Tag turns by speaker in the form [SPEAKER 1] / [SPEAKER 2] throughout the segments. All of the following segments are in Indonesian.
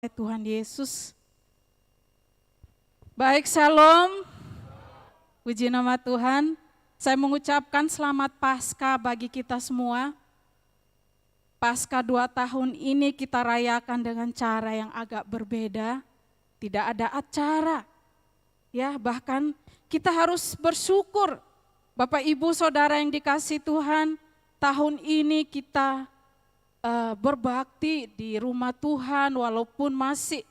[SPEAKER 1] Tuhan Yesus. Baik, shalom. Puji nama Tuhan. Saya mengucapkan selamat Paskah bagi kita semua. Paskah 2 tahun ini kita rayakan dengan cara yang agak berbeda. Tidak ada acara. Ya, bahkan kita harus bersyukur. Bapak Ibu Saudara yang dikasihi Tuhan, tahun ini kita berbakti di rumah Tuhan walaupun masih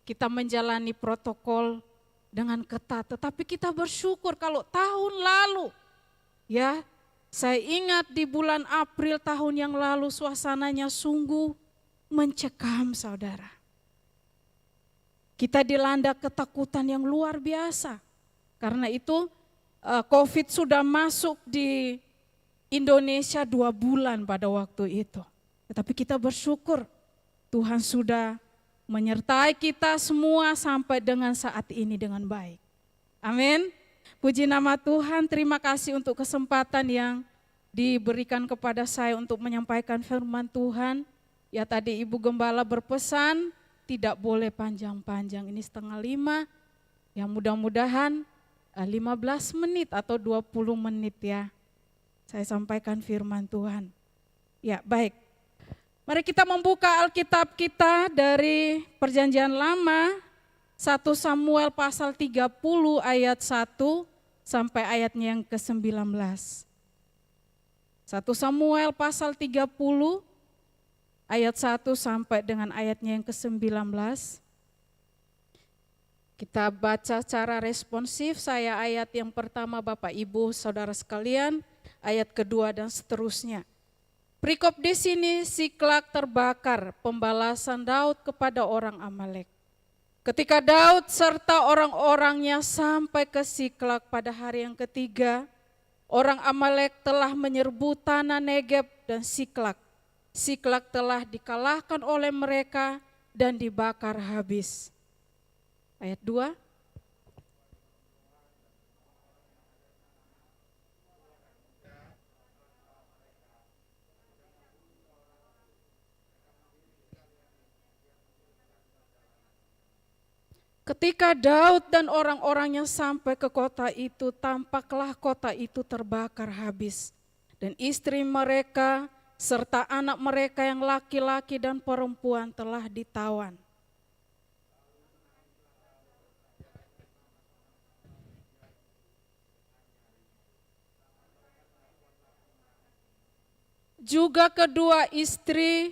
[SPEAKER 1] kita menjalani protokol dengan ketat. Tetapi kita bersyukur kalau tahun lalu, ya saya ingat di bulan April tahun yang lalu suasananya sungguh mencekam saudara. Kita dilanda ketakutan yang luar biasa. Karena itu COVID sudah masuk di Indonesia 2 bulan pada waktu itu. Tetapi kita bersyukur Tuhan sudah menyertai kita semua sampai dengan saat ini dengan baik. Amin. Puji nama Tuhan, terima kasih untuk kesempatan yang diberikan kepada saya untuk menyampaikan firman Tuhan. Ya tadi Ibu Gembala berpesan tidak boleh panjang-panjang, ini 4:30. Ya mudah-mudahan 15 menit atau 20 menit ya. Saya sampaikan firman Tuhan. Ya baik. Mari kita membuka Alkitab kita dari Perjanjian Lama, 1 Samuel pasal 30 ayat 1 sampai ayatnya yang ke-19. 1 Samuel pasal 30 ayat 1 sampai dengan ayatnya yang ke-19. Kita baca secara responsif, saya ayat yang pertama Bapak Ibu Saudara sekalian, ayat kedua dan seterusnya. Perikop di sini Siklag terbakar, pembalasan Daud kepada orang Amalek. Ketika Daud serta orang-orangnya sampai ke Siklag pada hari yang ketiga, orang Amalek telah menyerbu tanah Negeb dan Siklag. Siklag telah dikalahkan oleh mereka dan dibakar habis. Ayat 2. Ketika Daud dan orang-orangnya sampai ke kota itu, tampaklah kota itu terbakar habis. Dan istri mereka serta anak mereka yang laki-laki dan perempuan telah ditawan. Juga kedua istri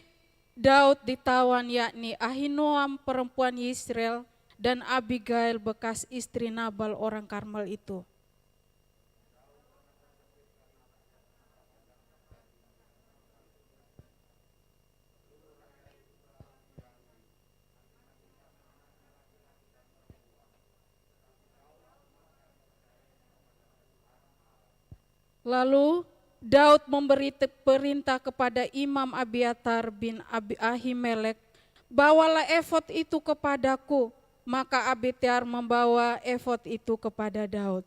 [SPEAKER 1] Daud ditawan, yakni Ahinoam perempuan Yisrael dan Abigail bekas istri Nabal orang Karmel itu. Lalu Daud memberi perintah kepada Imam Abiatar bin Ahimelek, bawalah efod itu kepadaku. Maka Abiatar membawa efod itu kepada Daud.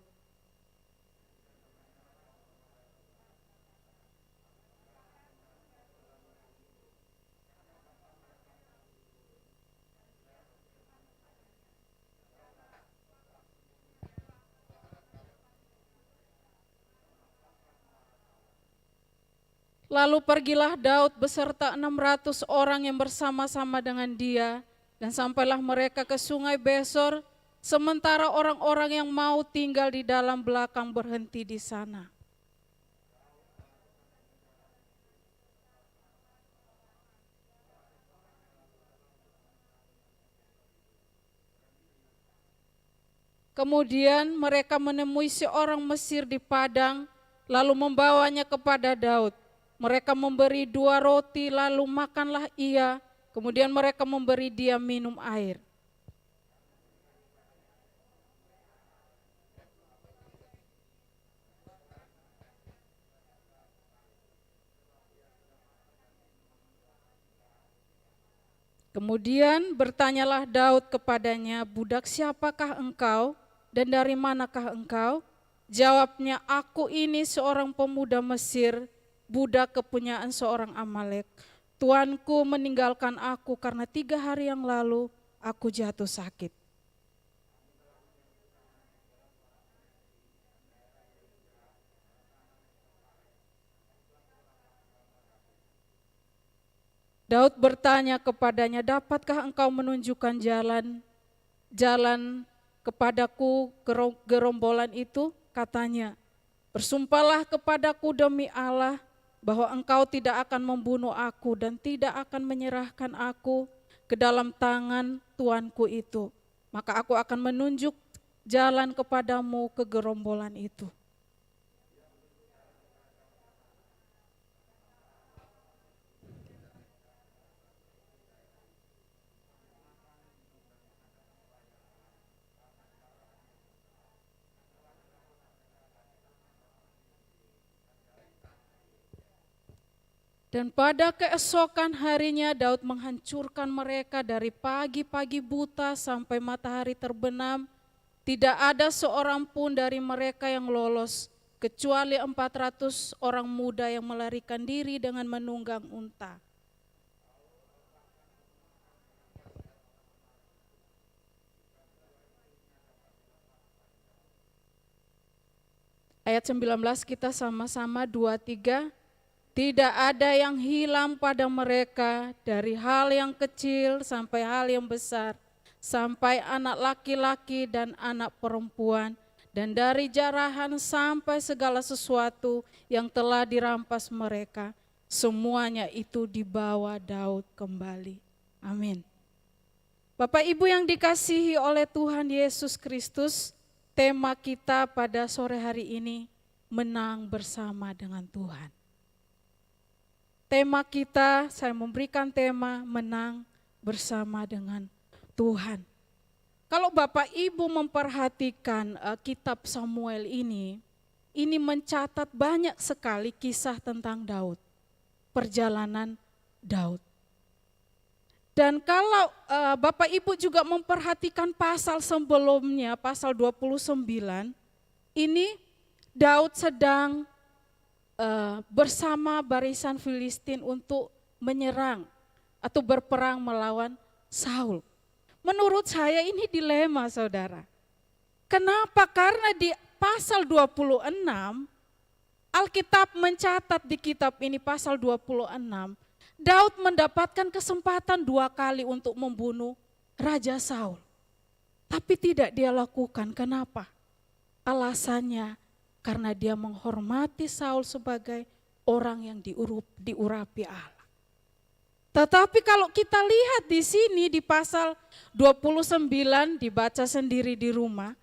[SPEAKER 1] Lalu pergilah Daud beserta 600 orang yang bersama-sama dengan dia, dan sampailah mereka ke sungai Besor, sementara orang-orang yang mau tinggal di dalam belakang berhenti di sana. Kemudian mereka menemui seorang Mesir di padang, lalu membawanya kepada Daud. Mereka memberi 2 roti, lalu makanlah ia, kemudian mereka memberi dia minum air. Kemudian bertanyalah Daud kepadanya, budak siapakah engkau dan dari manakah engkau? Jawabnya, aku ini seorang pemuda Mesir, budak kepunyaan seorang Amalek. Tuanku meninggalkan aku karena 3 hari yang lalu aku jatuh sakit. Daud bertanya kepadanya, dapatkah engkau menunjukkan jalan kepadaku gerombolan itu? Katanya, bersumpahlah kepadaku demi Allah bahwa engkau tidak akan membunuh aku dan tidak akan menyerahkan aku ke dalam tangan tuanku itu. Maka aku akan menunjuk jalan kepadamu ke gerombolan itu. Dan pada keesokan harinya Daud menghancurkan mereka dari pagi-pagi buta sampai matahari terbenam. Tidak ada seorang pun dari mereka yang lolos, kecuali 400 orang muda yang melarikan diri dengan menunggang unta. Ayat 19 kita sama-sama 2-3. Tidak ada yang hilang pada mereka, dari hal yang kecil sampai hal yang besar, sampai anak laki-laki dan anak perempuan, dan dari jarahan sampai segala sesuatu yang telah dirampas mereka. Semuanya itu dibawa Daud kembali. Amin. Bapak Ibu yang dikasihi oleh Tuhan Yesus Kristus, tema kita pada sore hari ini, menang bersama dengan Tuhan. Tema kita, saya memberikan tema menang bersama dengan Tuhan. Kalau Bapak Ibu memperhatikan kitab Samuel ini mencatat banyak sekali kisah tentang Daud, perjalanan Daud. Dan kalau Bapak Ibu juga memperhatikan pasal sebelumnya, pasal 29, ini Daud sedang bersama barisan Filistin untuk menyerang atau berperang melawan Saul. Menurut saya ini dilema, saudara. Kenapa? Karena di pasal 26, Alkitab mencatat di kitab ini pasal 26, Daud mendapatkan kesempatan 2 kali untuk membunuh Raja Saul. Tapi tidak dia lakukan. Kenapa? Alasannya karena dia menghormati Saul sebagai orang yang diurapi Allah. Tetapi kalau kita lihat di sini di pasal 29, dibaca sendiri di rumah,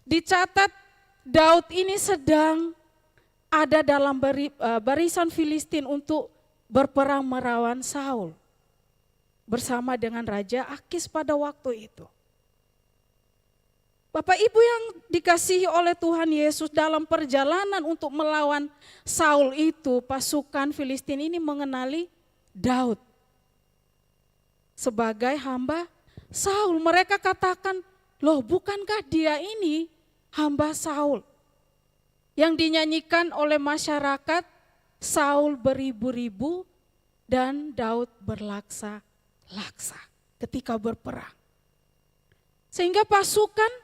[SPEAKER 1] dicatat Daud ini sedang ada dalam barisan Filistin untuk berperang melawan Saul bersama dengan Raja Akis pada waktu itu. Bapak Ibu yang dikasihi oleh Tuhan Yesus, dalam perjalanan untuk melawan Saul itu, pasukan Filistin ini mengenali Daud sebagai hamba Saul. Mereka katakan, loh bukankah dia ini hamba Saul? Yang dinyanyikan oleh masyarakat, Saul beribu-ribu dan Daud berlaksa-laksa ketika berperang. Sehingga pasukan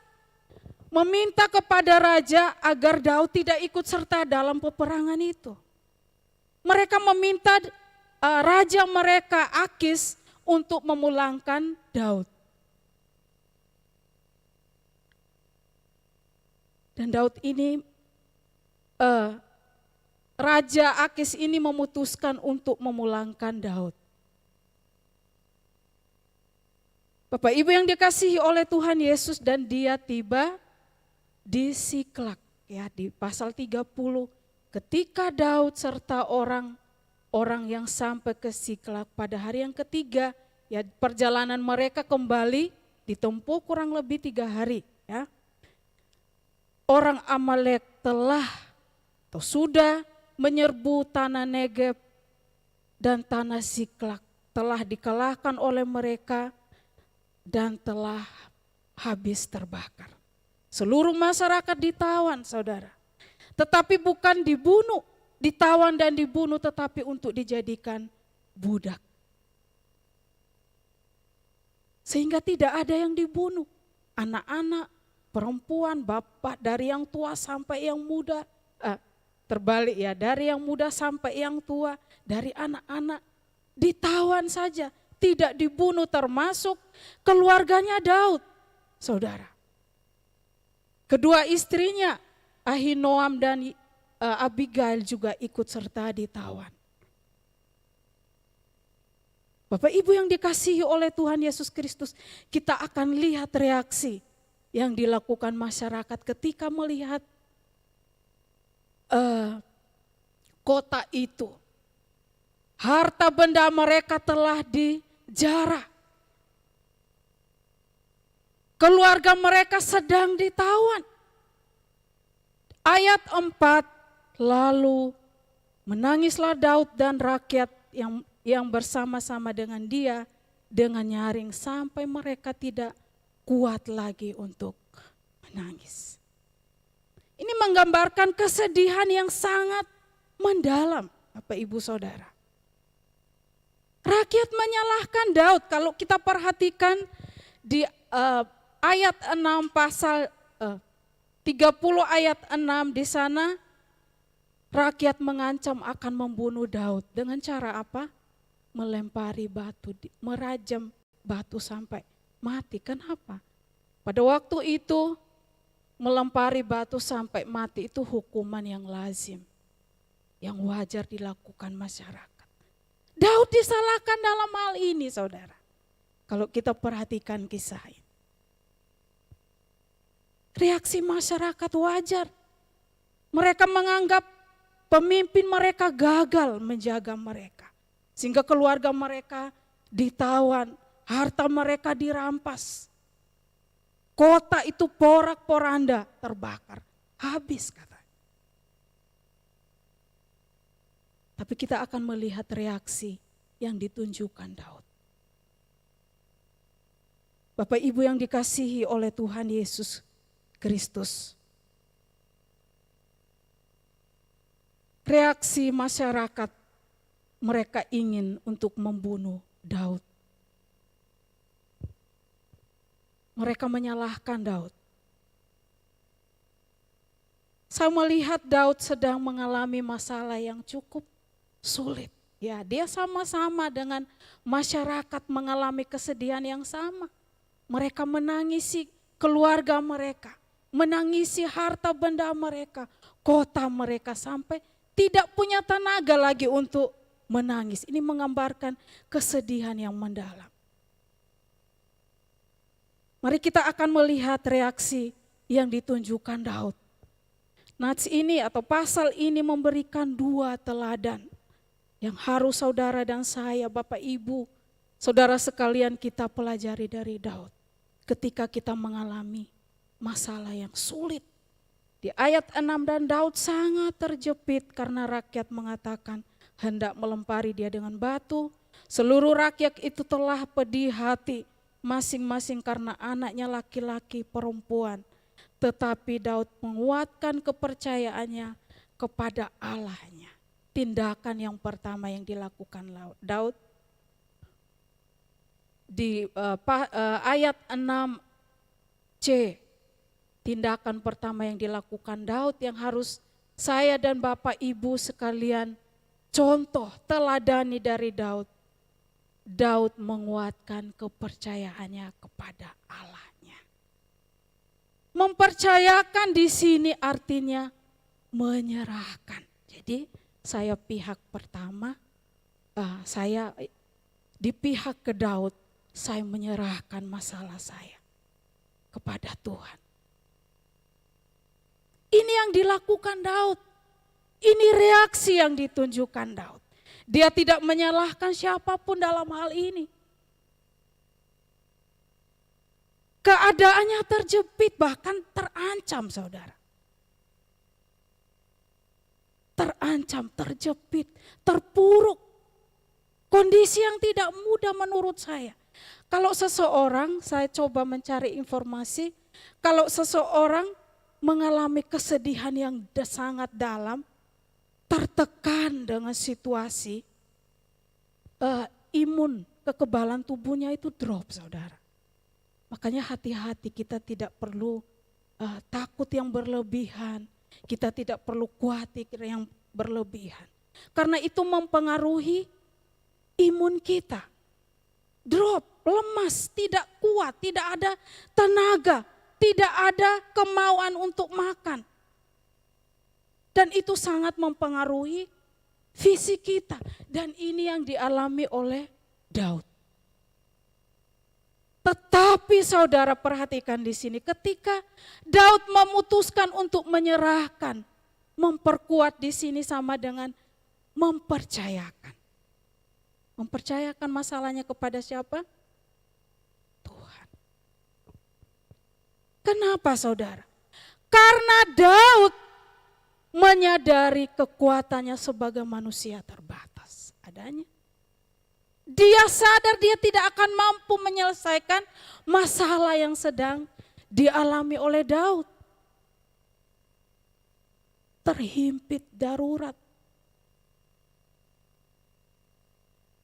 [SPEAKER 1] meminta kepada raja agar Daud tidak ikut serta dalam peperangan itu. Mereka meminta raja mereka Akis untuk memulangkan Daud. Dan Daud ini, Raja Akis ini memutuskan untuk memulangkan Daud. Bapak Ibu yang dikasihi oleh Tuhan Yesus, dan dia tiba di Siklak, ya, di pasal 30, ketika Daud serta orang yang sampai ke Siklak pada hari yang ketiga, ya, perjalanan mereka kembali ditempuh kurang lebih 3 hari, ya. Orang Amalek telah atau sudah menyerbu tanah Negeb dan tanah Siklak, telah dikalahkan oleh mereka dan telah habis terbakar. Seluruh masyarakat ditawan, saudara. Tetapi bukan dibunuh, ditawan dan dibunuh, tetapi untuk dijadikan budak. Sehingga tidak ada yang dibunuh. Anak-anak, perempuan, bapak, dari yang tua sampai yang muda. Terbalik ya, dari yang muda sampai yang tua, dari anak-anak. Ditawan saja, tidak dibunuh, termasuk keluarganya Daud, saudara. Kedua istrinya, Ahinoam dan Abigail juga ikut serta ditawan. Bapak Ibu yang dikasihi oleh Tuhan Yesus Kristus, kita akan lihat reaksi yang dilakukan masyarakat ketika melihat kota itu. Harta benda mereka telah dijarah. Keluarga mereka sedang ditawan. Ayat 4, lalu menangislah Daud dan rakyat yang bersama-sama dengan dia dengan nyaring sampai mereka tidak kuat lagi untuk menangis. Ini menggambarkan kesedihan yang sangat mendalam, Bapak Ibu Saudara. Rakyat menyalahkan Daud. Kalau kita perhatikan di ayat 6 pasal 30 ayat 6 di sana, rakyat mengancam akan membunuh Daud dengan cara apa? Melempari batu, merajam batu sampai mati. Kenapa? Pada waktu itu melempari batu sampai mati itu hukuman yang lazim, yang wajar dilakukan masyarakat. Daud disalahkan dalam hal ini, saudara. Kalau kita perhatikan kisah ini. Reaksi masyarakat wajar. Mereka menganggap pemimpin mereka gagal menjaga mereka. Sehingga keluarga mereka ditawan, harta mereka dirampas. Kota itu porak-poranda terbakar, habis katanya. Tapi kita akan melihat reaksi yang ditunjukkan Daud. Bapak Ibu yang dikasihi oleh Tuhan Yesus Kristus. Reaksi masyarakat, mereka ingin untuk membunuh Daud. Mereka menyalahkan Daud. Saya melihat Daud sedang mengalami masalah yang cukup sulit. Ya, dia sama-sama dengan masyarakat mengalami kesedihan yang sama. Mereka menangisi keluarga mereka, menangisi harta benda mereka, kota mereka sampai tidak punya tenaga lagi untuk menangis. Ini menggambarkan kesedihan yang mendalam. Mari kita akan melihat reaksi yang ditunjukkan Daud. Nats ini atau pasal ini memberikan dua teladan yang harus saudara dan saya, Bapak Ibu, saudara sekalian kita pelajari dari Daud. Ketika kita mengalami masalah yang sulit. Di ayat 6, dan Daud sangat terjepit karena rakyat mengatakan hendak melempari dia dengan batu. Seluruh rakyat itu telah pedih hati masing-masing karena anaknya laki-laki perempuan. Tetapi Daud menguatkan kepercayaannya kepada Allahnya. Tindakan yang pertama yang dilakukan Daud di ayat 6c. Tindakan pertama yang dilakukan Daud yang harus saya dan Bapak Ibu sekalian contoh, teladani dari Daud. Daud menguatkan kepercayaannya kepada Allahnya. Mempercayakan di sini artinya menyerahkan. Jadi saya pihak pertama, saya di pihak ke Daud, saya menyerahkan masalah saya kepada Tuhan. Ini yang dilakukan Daud. Ini reaksi yang ditunjukkan Daud. Dia tidak menyalahkan siapapun dalam hal ini. Keadaannya terjepit, bahkan terancam, saudara. Terancam, terjepit, terpuruk. Kondisi yang tidak mudah menurut saya. Kalau seseorang, saya coba mencari informasi, kalau seseorang mengalami kesedihan yang sangat dalam, tertekan dengan situasi, imun, kekebalan tubuhnya itu drop, saudara. Makanya hati-hati, kita tidak perlu takut yang berlebihan. Kita tidak perlu khawatir yang berlebihan. Karena itu mempengaruhi imun kita. Drop, lemas, tidak kuat, tidak ada tenaga, tidak ada kemauan untuk makan. Dan itu sangat mempengaruhi fisik kita. Dan ini yang dialami oleh Daud. Tetapi saudara perhatikan di sini, ketika Daud memutuskan untuk menyerahkan, memperkuat di sini sama dengan mempercayakan. Mempercayakan masalahnya kepada siapa? Tuhan. Kenapa saudara? Karena Daud menyadari kekuatannya sebagai manusia terbatas adanya. Dia sadar dia tidak akan mampu menyelesaikan masalah yang sedang dialami oleh Daud. Terhimpit darurat.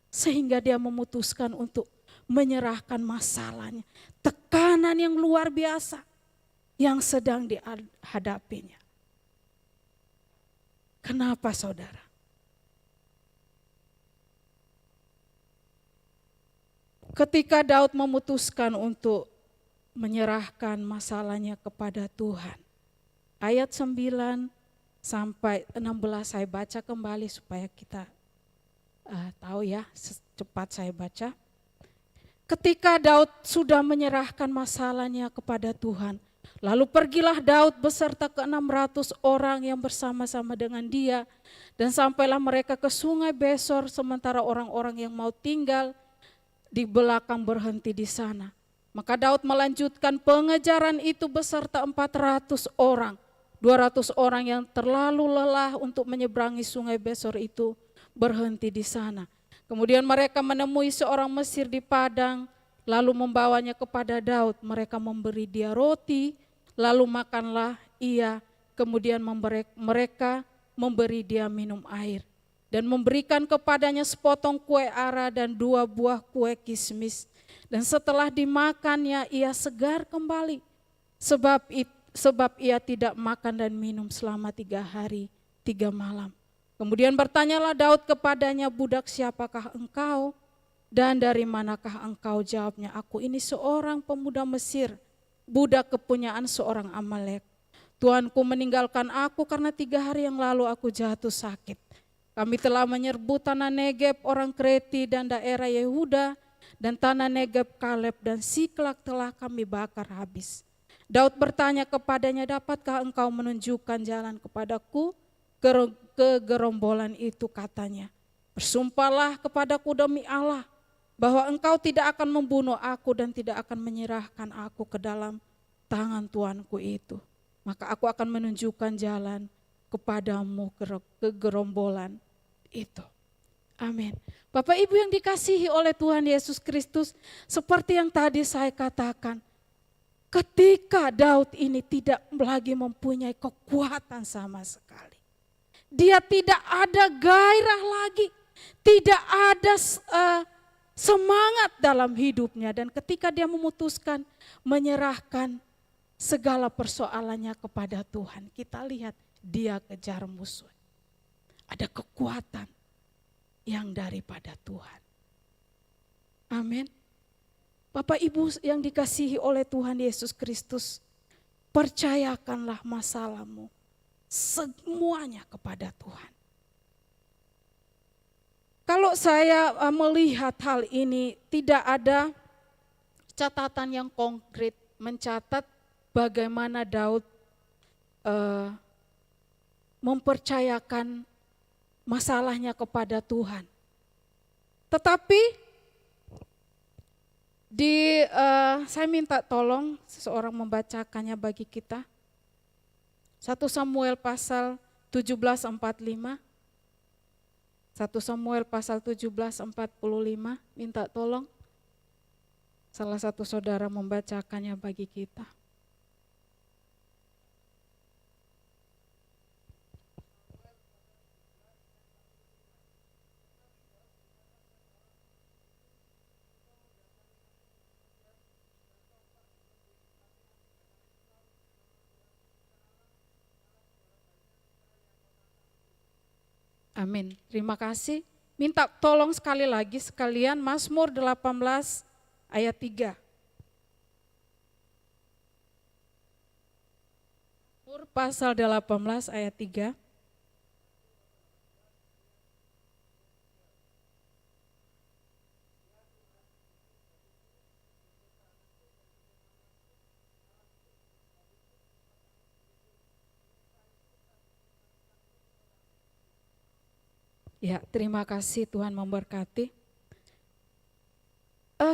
[SPEAKER 1] Sehingga dia memutuskan untuk menyerahkan masalahnya. Tekanan yang luar biasa yang sedang dihadapinya. Kenapa saudara? Ketika Daud memutuskan untuk menyerahkan masalahnya kepada Tuhan. Ayat 9 sampai 16 saya baca kembali supaya kita tahu ya, cepat saya baca. Ketika Daud sudah menyerahkan masalahnya kepada Tuhan, lalu pergilah Daud beserta ke-600 orang yang bersama-sama dengan dia, dan sampailah mereka ke sungai Besor, sementara orang-orang yang mau tinggal di belakang berhenti di sana. Maka Daud melanjutkan pengejaran itu beserta 400 orang. 200 orang yang terlalu lelah untuk menyeberangi sungai Besor itu berhenti di sana. Kemudian mereka menemui seorang Mesir di padang, lalu membawanya kepada Daud. Mereka memberi dia roti, lalu makanlah ia. Kemudian mereka memberi dia minum air. Dan memberikan kepadanya sepotong kue ara dan 2 buah kue kismis. Dan setelah dimakannya ia segar kembali. Sebab ia tidak makan dan minum selama 3 hari 3 malam. Kemudian bertanyalah Daud kepadanya, budak siapakah engkau? Dan dari manakah engkau? Jawabnya, aku ini seorang pemuda Mesir, budak kepunyaan seorang Amalek. Tuanku meninggalkan aku karena 3 hari yang lalu aku jatuh sakit. Kami telah menyerbu tanah Negeb orang Kreti dan daerah Yehuda, dan tanah Negeb Kaleb dan Siklak telah kami bakar habis. Daud bertanya kepadanya, dapatkah engkau menunjukkan jalan kepadaku ke gerombolan itu? Katanya, bersumpahlah kepadaku demi Allah, bahwa engkau tidak akan membunuh aku dan tidak akan menyerahkan aku ke dalam tangan tuanku itu. Maka aku akan menunjukkan jalan kepadamu ke gerombolan itu. Amin. Bapak Ibu yang dikasihi oleh Tuhan Yesus Kristus, seperti yang tadi saya katakan, ketika Daud ini tidak lagi mempunyai kekuatan sama sekali. Dia tidak ada gairah lagi, tidak ada semangat dalam hidupnya. Dan ketika dia memutuskan menyerahkan segala persoalannya kepada Tuhan, kita lihat dia kejar musuh. Ada kekuatan yang daripada Tuhan. Amin. Bapak Ibu yang dikasihi oleh Tuhan Yesus Kristus, percayakanlah masalahmu semuanya kepada Tuhan. Kalau saya melihat hal ini, tidak ada catatan yang konkret mencatat bagaimana Daud mempercayakan masalahnya kepada Tuhan. Tetapi saya minta tolong seseorang membacakannya bagi kita. 1 Samuel pasal 17:45. 1 Samuel pasal 17:45, minta tolong salah satu saudara membacakannya bagi kita. Amin. Terima kasih. Minta tolong sekali lagi sekalian Mazmur 18 ayat 3. Mazmur pasal 18 ayat 3. Ya, terima kasih, Tuhan memberkati.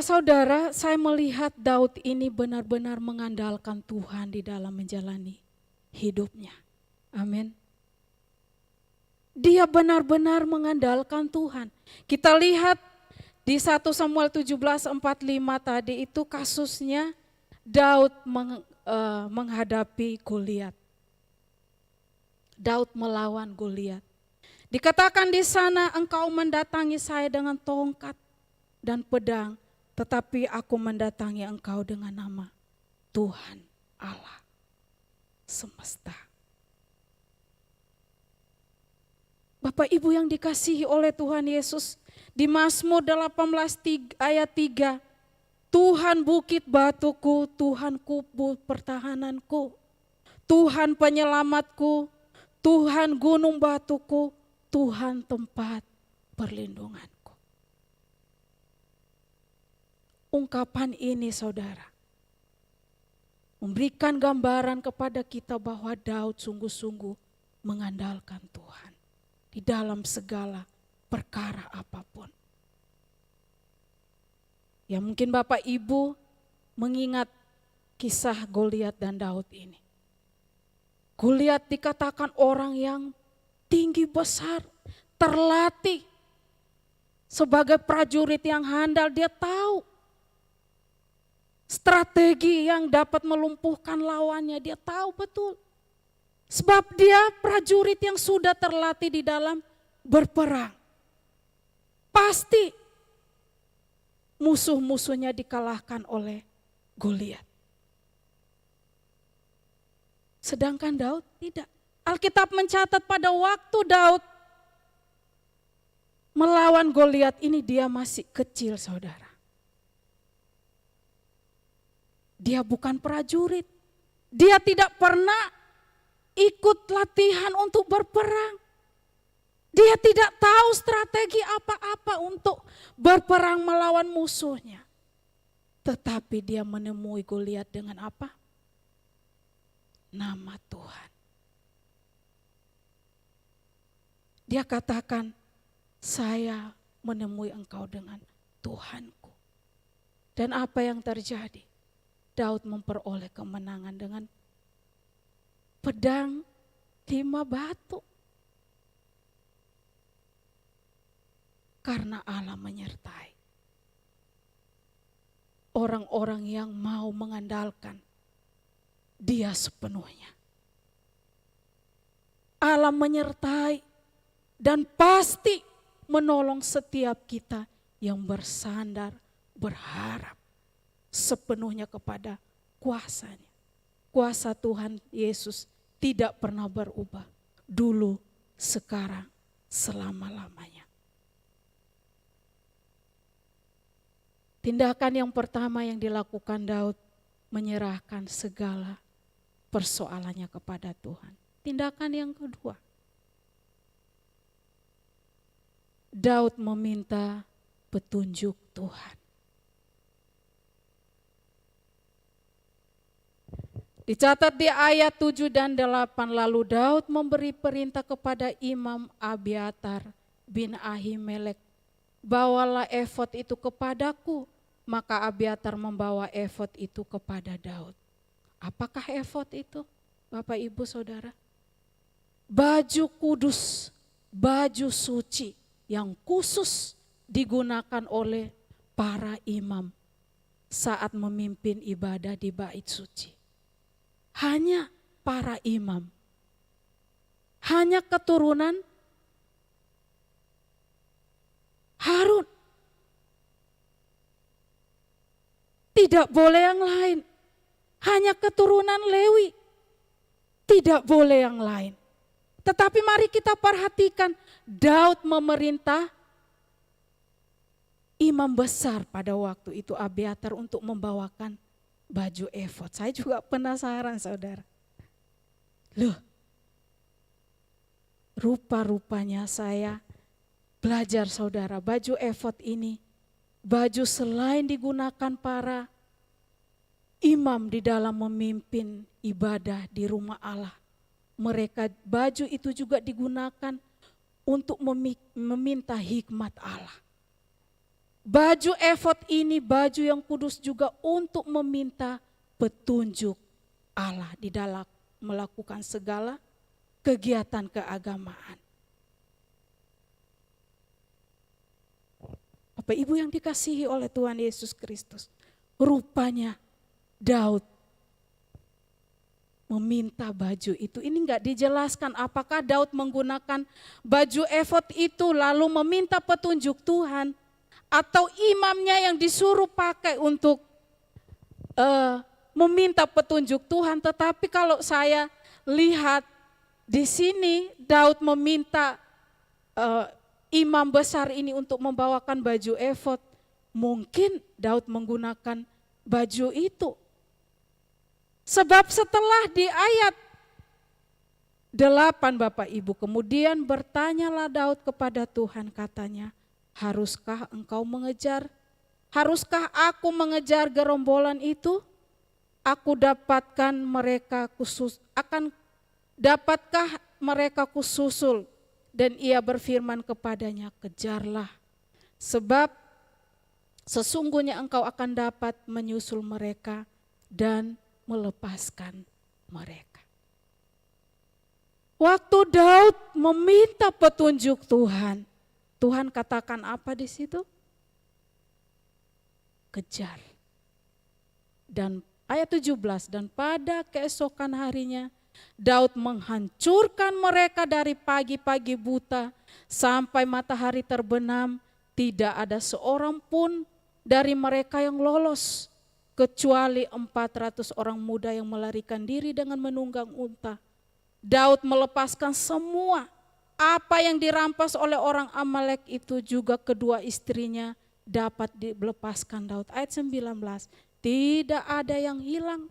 [SPEAKER 1] Saudara, saya melihat Daud ini benar-benar mengandalkan Tuhan di dalam menjalani hidupnya. Amin. Dia benar-benar mengandalkan Tuhan. Kita lihat di 1 Samuel 17:45 tadi itu kasusnya Daud menghadapi Goliat. Daud melawan Goliat. Dikatakan di sana, engkau mendatangi saya dengan tongkat dan pedang, tetapi aku mendatangi engkau dengan nama Tuhan Allah semesta. Bapak Ibu yang dikasihi oleh Tuhan Yesus, di Mazmur 18 ayat 3, Tuhan bukit batuku, Tuhan kubu pertahananku, Tuhan penyelamatku, Tuhan gunung batuku, Tuhan tempat perlindunganku. Ungkapan ini saudara, memberikan gambaran kepada kita bahwa Daud sungguh-sungguh mengandalkan Tuhan di dalam segala perkara apapun. Ya mungkin Bapak Ibu mengingat kisah Goliat dan Daud ini. Goliat dikatakan orang yang tinggi besar, terlatih. Sebagai prajurit yang handal, dia tahu strategi yang dapat melumpuhkan lawannya, dia tahu betul. Sebab dia prajurit yang sudah terlatih di dalam berperang. Pasti musuh-musuhnya dikalahkan oleh Goliat. Sedangkan Daud tidak. Alkitab mencatat pada waktu Daud melawan Goliat ini dia masih kecil saudara. Dia bukan prajurit. Dia tidak pernah ikut latihan untuk berperang. Dia tidak tahu strategi apa-apa untuk berperang melawan musuhnya. Tetapi dia menemui Goliat dengan apa? Nama Tuhan. Dia katakan, saya menemui engkau dengan Tuhanku. Dan apa yang terjadi? Daud memperoleh kemenangan dengan pedang 5 batu. Karena Allah menyertai orang-orang yang mau mengandalkan Dia sepenuhnya. Allah menyertai dan pasti menolong setiap kita yang bersandar, berharap sepenuhnya kepada kuasa-Nya. Kuasa Tuhan Yesus tidak pernah berubah, dulu, sekarang, selama-lamanya. Tindakan yang pertama yang dilakukan Daud, menyerahkan segala persoalannya kepada Tuhan. Tindakan yang kedua, Daud meminta petunjuk Tuhan. Dicatat di ayat 7 dan 8, lalu Daud memberi perintah kepada Imam Abiatar bin Ahimelek, bawalah efod itu kepadaku. Maka Abiatar membawa efod itu kepada Daud. Apakah efod itu, Bapak Ibu Saudara? Baju kudus, baju suci yang khusus digunakan oleh para imam saat memimpin ibadah di bait suci. Hanya para imam, hanya keturunan Harun. Tidak boleh yang lain, hanya keturunan Lewi. Tidak boleh yang lain. Tetapi mari kita perhatikan, Daud memerintah imam besar pada waktu itu Abiatar untuk membawakan baju efod. Saya juga penasaran saudara. Loh, rupa-rupanya saya belajar saudara, baju efod ini, baju selain digunakan para imam di dalam memimpin ibadah di rumah Allah. Baju itu juga digunakan untuk meminta hikmat Allah. Baju efod ini baju yang kudus juga untuk meminta petunjuk Allah di dalam melakukan segala kegiatan keagamaan. Bapak Ibu yang dikasihi oleh Tuhan Yesus Kristus, rupanya Daud meminta baju itu. Ini enggak dijelaskan apakah Daud menggunakan baju efod itu lalu meminta petunjuk Tuhan, atau imamnya yang disuruh pakai untuk meminta petunjuk Tuhan. Tetapi kalau saya lihat di sini Daud meminta imam besar ini untuk membawakan baju efod. Mungkin Daud menggunakan baju itu. Sebab setelah di ayat 8 Bapak Ibu, kemudian bertanyalah Daud kepada Tuhan, katanya, haruskah aku mengejar gerombolan itu? Dapatkah mereka kususul? Dan ia berfirman kepadanya, kejarlah, sebab sesungguhnya engkau akan dapat menyusul mereka dan melepaskan mereka. Waktu Daud meminta petunjuk Tuhan, Tuhan katakan apa di situ? Kejar. Dan ayat 17, dan pada keesokan harinya Daud menghancurkan mereka dari pagi-pagi buta sampai matahari terbenam. Tidak ada seorang pun dari mereka yang lolos, kecuali 400 orang muda yang melarikan diri dengan menunggang unta. Daud melepaskan semua apa yang dirampas oleh orang Amalek itu, juga kedua istrinya dapat dilepaskan Daud. Ayat 19, tidak ada yang hilang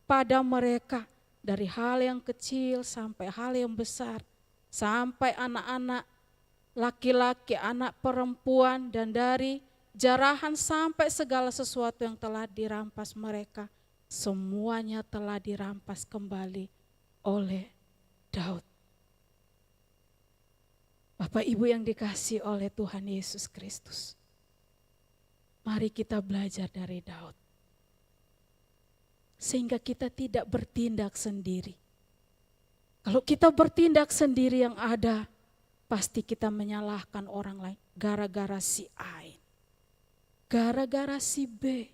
[SPEAKER 1] pada mereka, dari hal yang kecil sampai hal yang besar, sampai anak-anak laki-laki, anak perempuan, dan dari jarahan sampai segala sesuatu yang telah dirampas mereka, semuanya telah dirampas kembali oleh Daud. Bapak Ibu yang dikasihi oleh Tuhan Yesus Kristus, mari kita belajar dari Daud, sehingga kita tidak bertindak sendiri. Kalau kita bertindak sendiri, yang ada pasti kita menyalahkan orang lain, gara-gara si A, gara-gara si B.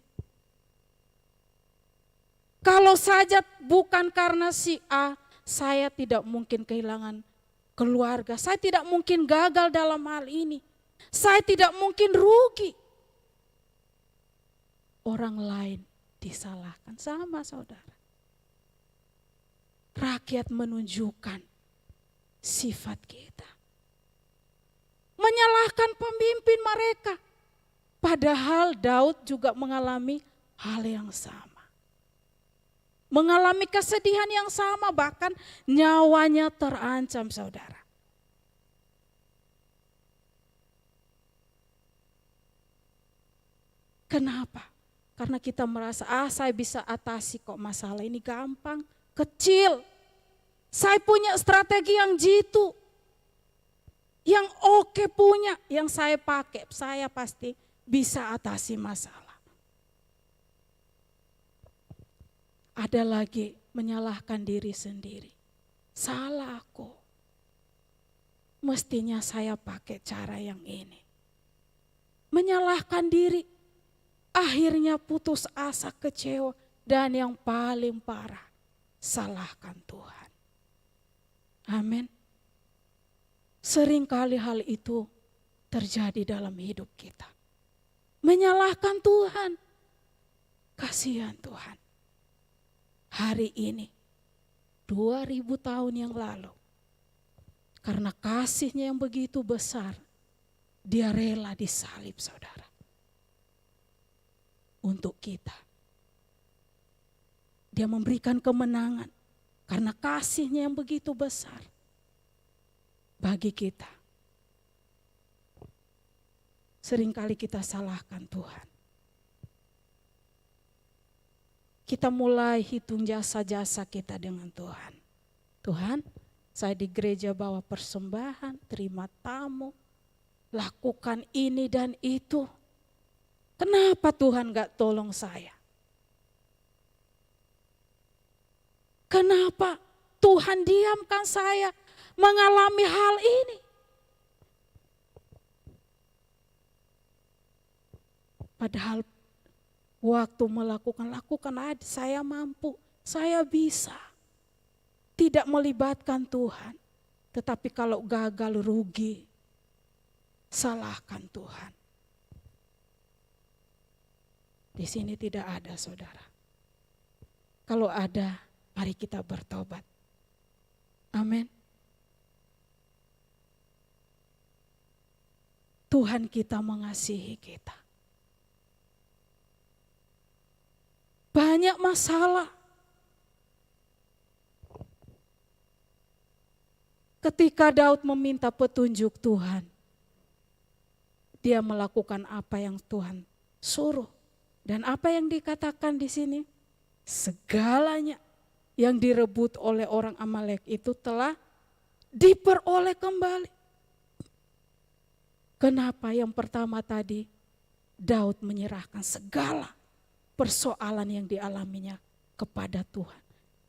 [SPEAKER 1] Kalau saja bukan karena si A, saya tidak mungkin kehilangan keluarga, saya tidak mungkin gagal dalam hal ini, saya tidak mungkin rugi. Orang lain disalahkan, sama saudara. Rakyat menunjukkan sifat kita, menyalahkan pemimpin mereka. Padahal Daud juga mengalami hal yang sama, mengalami kesedihan yang sama, bahkan nyawanya terancam saudara. Kenapa? Karena kita merasa, saya bisa atasi kok masalah ini, gampang, kecil. Saya punya strategi yang jitu, yang oke punya, yang saya pakai, saya pasti bisa atasi masalah. Ada lagi menyalahkan diri sendiri. Salah aku. Mestinya saya pakai cara yang ini. Menyalahkan diri. Akhirnya putus asa, kecewa, dan yang paling parah, salahkan Tuhan. Amin. Seringkali hal itu terjadi dalam hidup kita. Menyalahkan Tuhan. Kasihan Tuhan. Hari ini, 2000 tahun yang lalu, Karena kasihnya yang begitu besar, dia rela disalib saudara. Untuk kita. Dia memberikan kemenangan karena kasihnya yang begitu besar bagi kita. Seringkali kita salahkan Tuhan. Kita mulai hitung jasa-jasa kita dengan Tuhan. Tuhan, saya di gereja bawa persembahan, terima tamu, lakukan ini dan itu. Kenapa Tuhan gak tolong saya? Kenapa Tuhan diamkan saya mengalami hal ini? Padahal waktu lakukan aja, saya mampu, saya bisa. Tidak melibatkan Tuhan. Tetapi kalau gagal rugi, salahkan Tuhan. Di sini tidak ada saudara. Kalau ada, mari kita bertobat. Amin. Tuhan kita mengasihi kita. Banyak masalah. Ketika Daud meminta petunjuk Tuhan, dia melakukan apa yang Tuhan suruh. Dan apa yang dikatakan di sini? Segalanya yang direbut oleh orang Amalek itu telah diperoleh kembali. Kenapa? Yang pertama tadi, Daud menyerahkan segala persoalan yang dialaminya kepada Tuhan.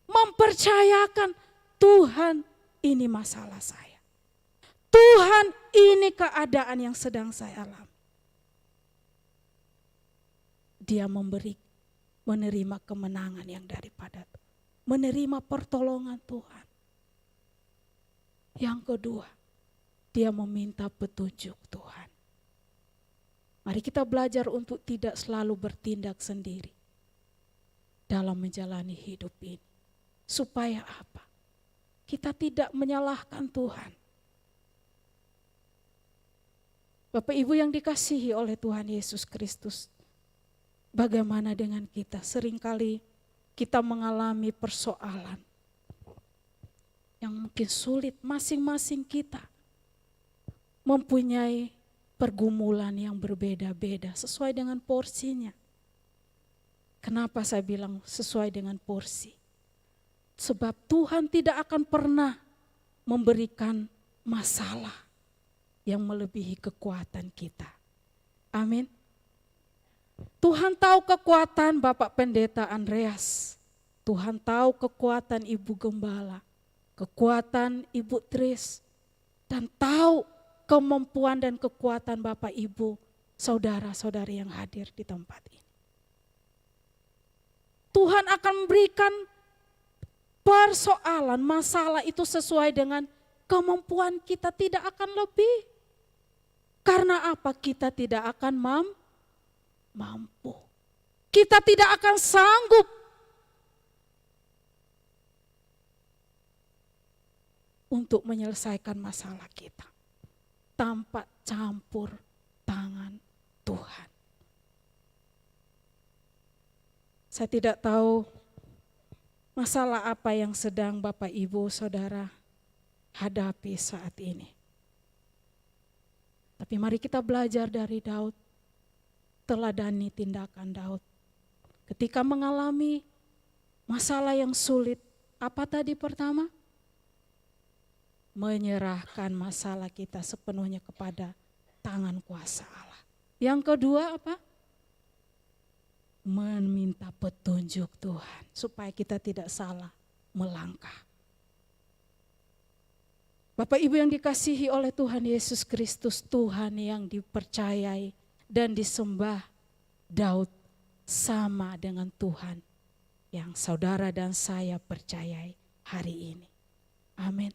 [SPEAKER 1] Mempercayakan Tuhan, ini masalah saya. Tuhan, ini keadaan yang sedang saya alami. Dia menerima kemenangan yang daripada Tuhan. Menerima pertolongan Tuhan. Yang kedua, dia meminta petunjuk Tuhan. Mari kita belajar untuk tidak selalu bertindak sendiri dalam menjalani hidup ini. Supaya apa? Kita tidak menyalahkan Tuhan. Bapak Ibu yang dikasihi oleh Tuhan Yesus Kristus, bagaimana dengan kita? Seringkali kita mengalami persoalan yang mungkin sulit, masing-masing kita mempunyai pergumulan yang berbeda-beda sesuai dengan porsinya. Kenapa saya bilang sesuai dengan porsi? Sebab Tuhan tidak akan pernah memberikan masalah yang melebihi kekuatan kita. Amin. Tuhan tahu kekuatan Bapak Pendeta Andreas. Tuhan tahu kekuatan Ibu Gembala, kekuatan Ibu Tris, dan tahu kemampuan dan kekuatan Bapak Ibu, saudara-saudari yang hadir di tempat ini. Tuhan akan memberikan persoalan, masalah itu sesuai dengan kemampuan kita, tidak akan lebih. Karena apa? Kita tidak akan mampu. Kita tidak akan sanggup untuk menyelesaikan masalah kita tanpa campur tangan Tuhan. Saya tidak tahu masalah apa yang sedang Bapak Ibu Saudara hadapi saat ini. Tapi mari kita belajar dari Daud, teladani tindakan Daud. Ketika mengalami masalah yang sulit, apa tadi pertama? Menyerahkan masalah kita sepenuhnya kepada tangan kuasa Allah. Yang kedua apa? Meminta petunjuk Tuhan supaya kita tidak salah melangkah. Bapak Ibu yang dikasihi oleh Tuhan Yesus Kristus, Tuhan yang dipercayai dan disembah Daud sama dengan Tuhan yang saudara dan saya percayai hari ini. Amin.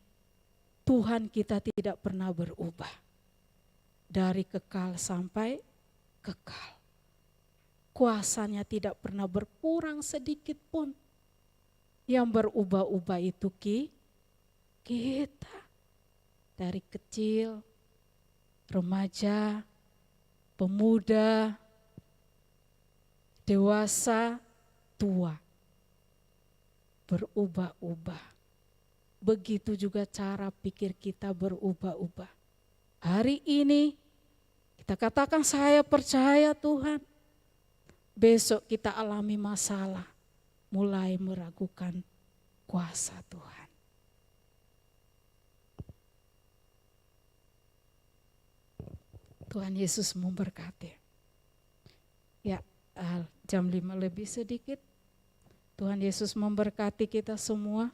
[SPEAKER 1] Tuhan kita tidak pernah berubah. Dari kekal sampai kekal. Kuasanya tidak pernah berkurang sedikit pun. Yang berubah-ubah itu kita. dari kecil, remaja, pemuda, dewasa, tua, berubah-ubah. Begitu juga cara pikir kita berubah-ubah. Hari ini kita katakan saya percaya Tuhan. Besok kita alami masalah, mulai meragukan kuasa Tuhan. Tuhan Yesus memberkati. Ya, jam 5 lebih sedikit. Tuhan Yesus memberkati kita semua.